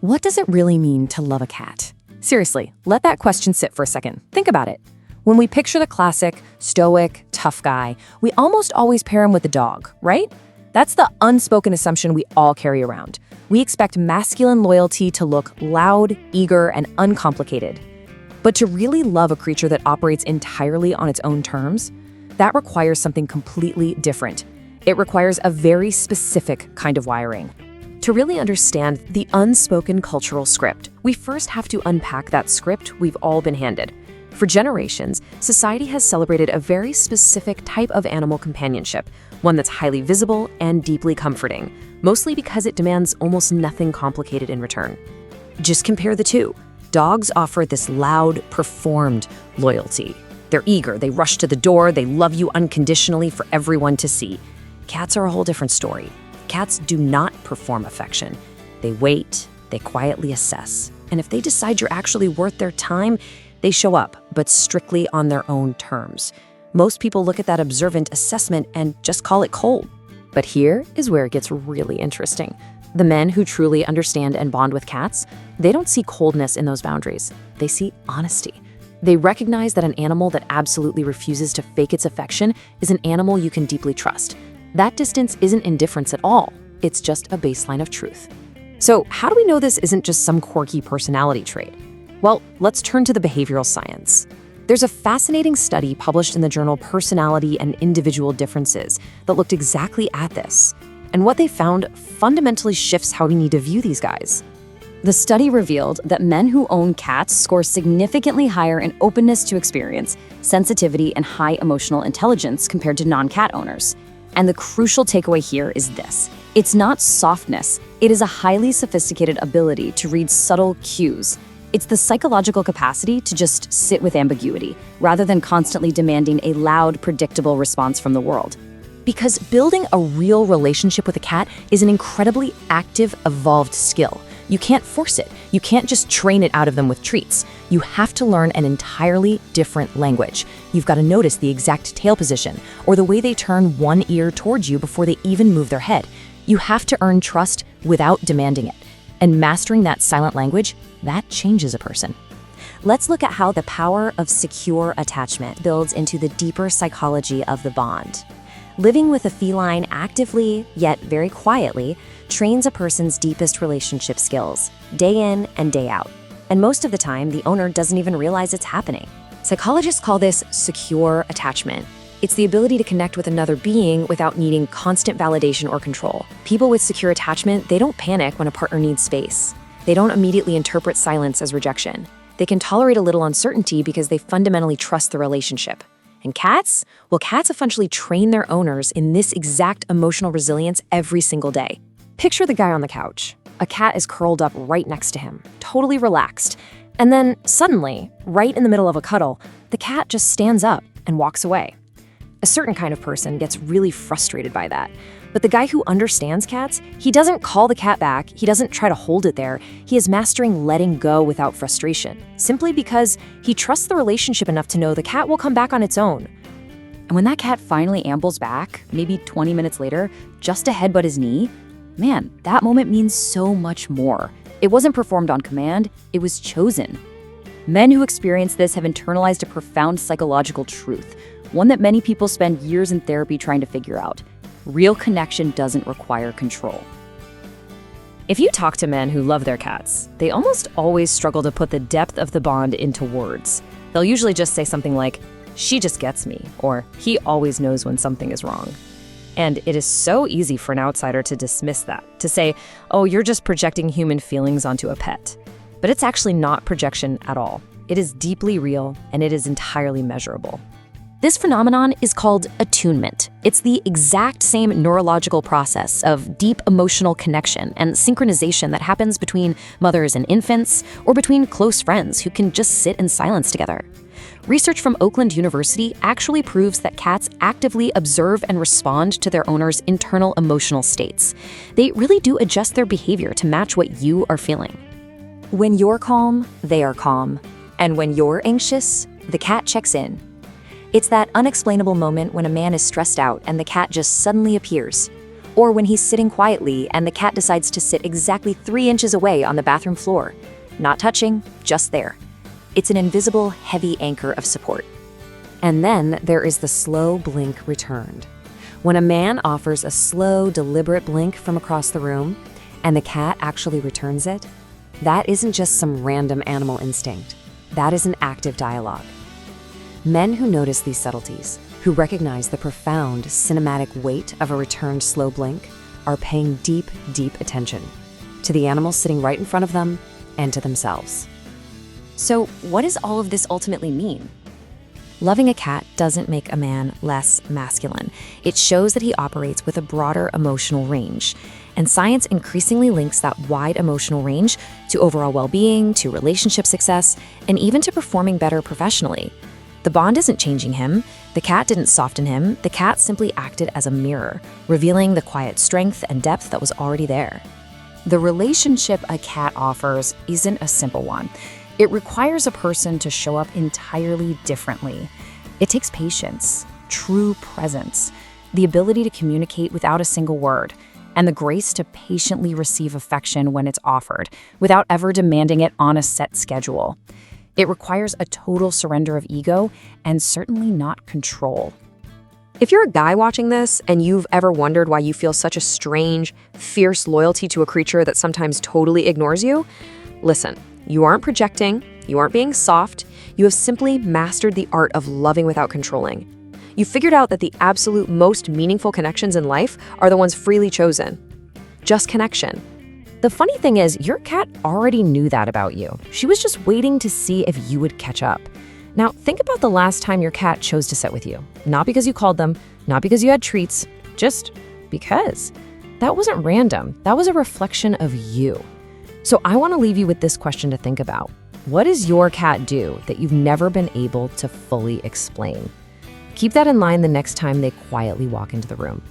What does it really mean to love a cat? Seriously, let that question sit for a second. Think about it. When we picture the classic, stoic, tough guy, we almost always pair him with a dog, right? That's the unspoken assumption we all carry around. We expect masculine loyalty to look loud, eager, and uncomplicated. But to really love a creature that operates entirely on its own terms, that requires something completely different. It requires a very specific kind of wiring. To really understand the unspoken cultural script, we first have to unpack that script we've all been handed. For generations, society has celebrated a very specific type of animal companionship, one that's highly visible and deeply comforting, mostly because it demands almost nothing complicated in return. Just compare the two. Dogs offer this loud, performed loyalty. They're eager, they rush to the door, they love you unconditionally for everyone to see. Cats are a whole different story. Cats do not perform affection. They wait, they quietly assess, and if they decide you're actually worth their time, they show up, but strictly on their own terms. Most people look at that observant assessment and just call it cold. But here is where it gets really interesting. The men who truly understand and bond with cats, they don't see coldness in those boundaries. They see honesty. They recognize that an animal that absolutely refuses to fake its affection is an animal you can deeply trust. That distance isn't indifference at all. It's just a baseline of truth. So how do we know this isn't just some quirky personality trait? Well, let's turn to the behavioral science. There's a fascinating study published in the journal Personality and Individual Differences that looked exactly at this. And what they found fundamentally shifts how we need to view these guys. The study revealed that men who own cats score significantly higher in openness to experience, sensitivity, and high emotional intelligence compared to non-cat owners. And the crucial takeaway here is this. It's not softness. It is a highly sophisticated ability to read subtle cues. It's the psychological capacity to just sit with ambiguity, rather than constantly demanding a loud, predictable response from the world. Because building a real relationship with a cat is an incredibly active, evolved skill. You can't force it. You can't just train it out of them with treats. You have to learn an entirely different language. You've got to notice the exact tail position, or the way they turn one ear towards you before they even move their head. You have to earn trust without demanding it. And mastering that silent language, that changes a person. Let's look at how the power of secure attachment builds into the deeper psychology of the bond. Living with a feline actively, yet very quietly, trains a person's deepest relationship skills, day in and day out. And most of the time, the owner doesn't even realize it's happening. Psychologists call this secure attachment. It's the ability to connect with another being without needing constant validation or control. People with secure attachment, they don't panic when a partner needs space. They don't immediately interpret silence as rejection. They can tolerate a little uncertainty because they fundamentally trust the relationship. And cats? Well, cats essentially train their owners in this exact emotional resilience every single day. Picture the guy on the couch. A cat is curled up right next to him, totally relaxed. And then, suddenly, right in the middle of a cuddle, the cat just stands up and walks away. A certain kind of person gets really frustrated by that. But the guy who understands cats, he doesn't call the cat back, he doesn't try to hold it there, he is mastering letting go without frustration, simply because he trusts the relationship enough to know the cat will come back on its own. And when that cat finally ambles back, maybe 20 minutes later, just to headbutt his knee, man, that moment means so much more. It wasn't performed on command, it was chosen. Men who experience this have internalized a profound psychological truth, one that many people spend years in therapy trying to figure out. Real connection doesn't require control. If you talk to men who love their cats, they almost always struggle to put the depth of the bond into words. They'll usually just say something like, "She just gets me," or "He always knows when something is wrong." And it is so easy for an outsider to dismiss that, to say, "Oh, you're just projecting human feelings onto a pet." But it's actually not projection at all. It is deeply real, and it is entirely measurable. This phenomenon is called attunement. It's the exact same neurological process of deep emotional connection and synchronization that happens between mothers and infants, or between close friends who can just sit in silence together. Research from Oakland University actually proves that cats actively observe and respond to their owners' internal emotional states. They really do adjust their behavior to match what you are feeling. When you're calm, they are calm. And when you're anxious, the cat checks in. It's that unexplainable moment when a man is stressed out and the cat just suddenly appears. Or when he's sitting quietly and the cat decides to sit exactly 3 inches away on the bathroom floor. Not touching, just there. It's an invisible, heavy anchor of support. And then there is the slow blink returned. When a man offers a slow, deliberate blink from across the room, and the cat actually returns it, that isn't just some random animal instinct. That is an active dialogue. Men who notice these subtleties, who recognize the profound cinematic weight of a returned slow blink, are paying deep, deep attention to the animal sitting right in front of them and to themselves. So, what does all of this ultimately mean? Loving a cat doesn't make a man less masculine. It shows that he operates with a broader emotional range. And science increasingly links that wide emotional range to overall well-being, to relationship success, and even to performing better professionally. The bond isn't changing him. The cat didn't soften him. The cat simply acted as a mirror, revealing the quiet strength and depth that was already there. The relationship a cat offers isn't a simple one. It requires a person to show up entirely differently. It takes patience, true presence, the ability to communicate without a single word, and the grace to patiently receive affection when it's offered, without ever demanding it on a set schedule. It requires a total surrender of ego and certainly not control. If you're a guy watching this and you've ever wondered why you feel such a strange, fierce loyalty to a creature that sometimes totally ignores you, listen. You aren't projecting, you aren't being soft, you have simply mastered the art of loving without controlling. You figured out that the absolute most meaningful connections in life are the ones freely chosen. Just connection. The funny thing is, your cat already knew that about you. She was just waiting to see if you would catch up. Now, think about the last time your cat chose to sit with you. Not because you called them, not because you had treats, just because. That wasn't random. That was a reflection of you. So I want to leave you with this question to think about. What does your cat do that you've never been able to fully explain? Keep that in mind the next time they quietly walk into the room.